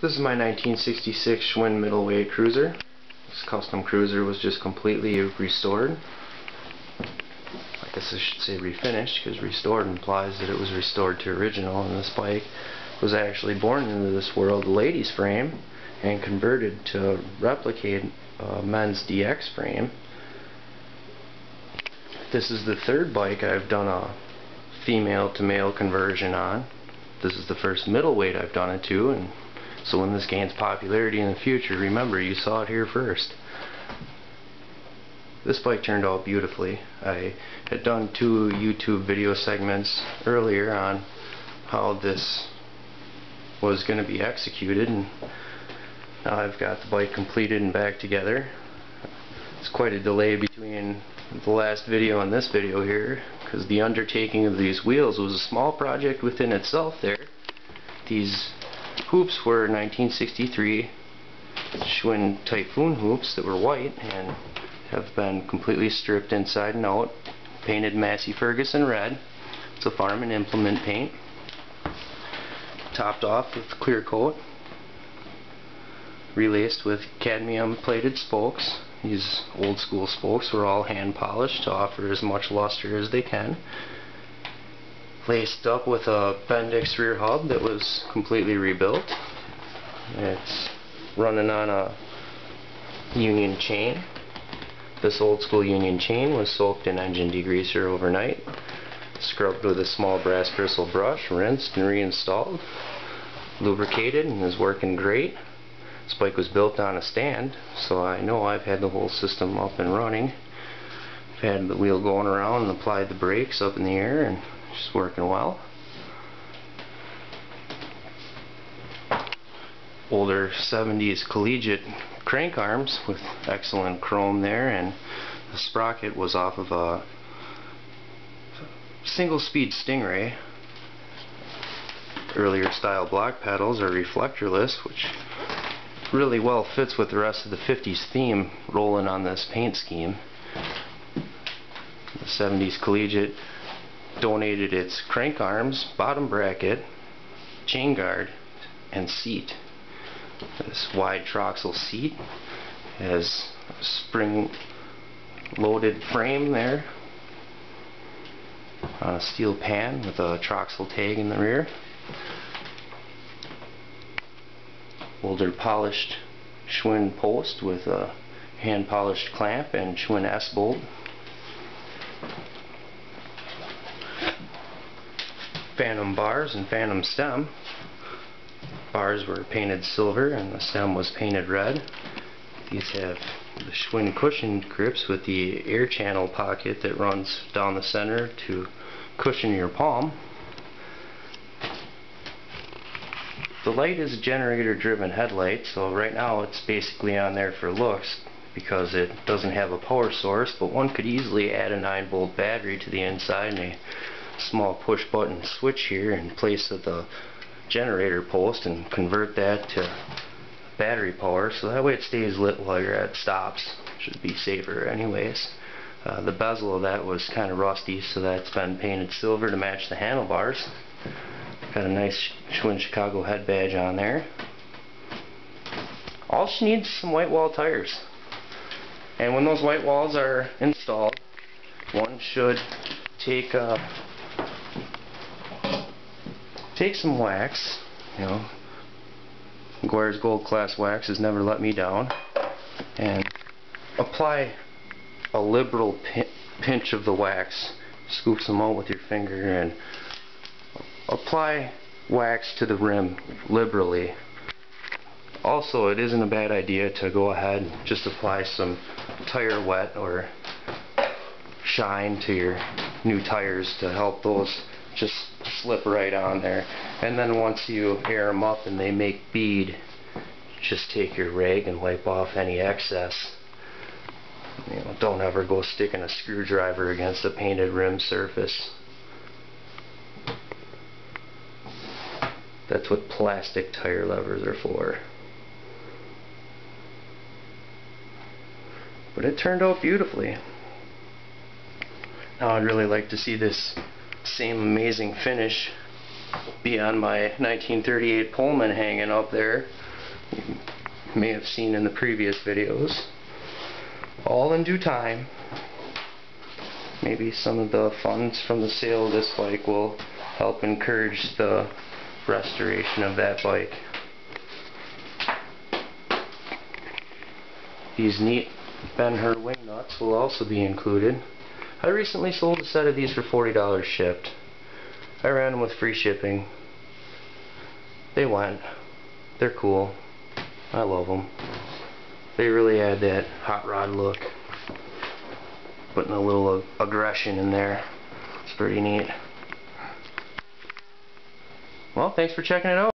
This is my 1966 Schwinn middleweight cruiser. This custom cruiser was just completely restored. I guess I should say refinished, because restored implies that it was restored to original, and this bike was actually born into this world ladies frame and converted to replicate a men's DX frame. This is the third bike I've done a female to male conversion on. This is the first middleweight I've done it to, and so when this gains popularity in the future, remember, you saw it here first. This bike turned out beautifully. I had done 2 YouTube video segments earlier on how this was going to be executed, and now I've got the bike completed and back together. It's quite a delay between the last video and this video here, because the undertaking of these wheels was a small project within itself there. These hoops were 1963 Schwinn Typhoon hoops that were white and have been completely stripped inside and out, painted Massey Ferguson red. It's a farm and implement paint, topped off with clear coat, relaced with cadmium plated spokes. These old school spokes were all hand polished to offer as much luster as they can. Laced up with a Bendix rear hub that was completely rebuilt. It's running on a Union chain. This old school Union chain was soaked in engine degreaser overnight, scrubbed with a small brass bristle brush, rinsed and reinstalled, lubricated, and is working great. This bike was built on a stand, so I know I've had the whole system up and running. I've had the wheel going around and applied the brakes up in the air, and it's working well. Older 70s collegiate crank arms with excellent chrome there, and the sprocket was off of a single speed Stingray. Earlier style block pedals are reflectorless, which really well fits with the rest of the 50s theme rolling on this paint scheme. The 70s collegiate donated its crank arms, bottom bracket, chain guard, and seat. This wide troxel seat has a spring loaded frame there on a steel pan with a troxel tag in the rear. Older polished Schwinn post with a hand polished clamp and Schwinn S-bolt. Phantom bars and phantom stem. Bars were painted silver and the stem was painted red. These have the Schwinn cushion grips with the air channel pocket that runs down the center to cushion your palm. The light is a generator driven headlight, so right now it's basically on there for looks because it doesn't have a power source, but one could easily add a 9-volt battery to the inside and a small push button switch here in place of the generator post and convert that to battery power, so that way it stays lit while you're at stops. Should be safer anyways. The bezel of that was kind of rusty, so that's been painted silver to match the handlebars. Got a nice Schwinn Chicago head badge on there. All she needs is some white wall tires. And when those white walls are installed, one should take some wax. You know, Guire's Gold Class Wax has never let me down. And apply a liberal pinch of the wax. Scoop some out with your finger and apply wax to the rim liberally. Also, it isn't a bad idea to go ahead and just apply some tire wet or shine to your new tires to help those just slip right on there. And then once you air them up and they make bead, just take your rag and wipe off any excess. You know, don't ever go sticking a screwdriver against a painted rim surface. That's what plastic tire levers are for. But it turned out beautifully. Now I'd really like to see this same amazing finish be on my 1938 Pullman hanging up there you may have seen in the previous videos. All in due time. Maybe some of the funds from the sale of this bike will help encourage the restoration of that bike. These neat Ben-Hur wing nuts will also be included. I recently sold a set of these for $40 shipped. I ran them with free shipping. They went. They're cool. I love them. They really add that hot rod look. Putting a little aggression in there. It's pretty neat. Well, thanks for checking it out.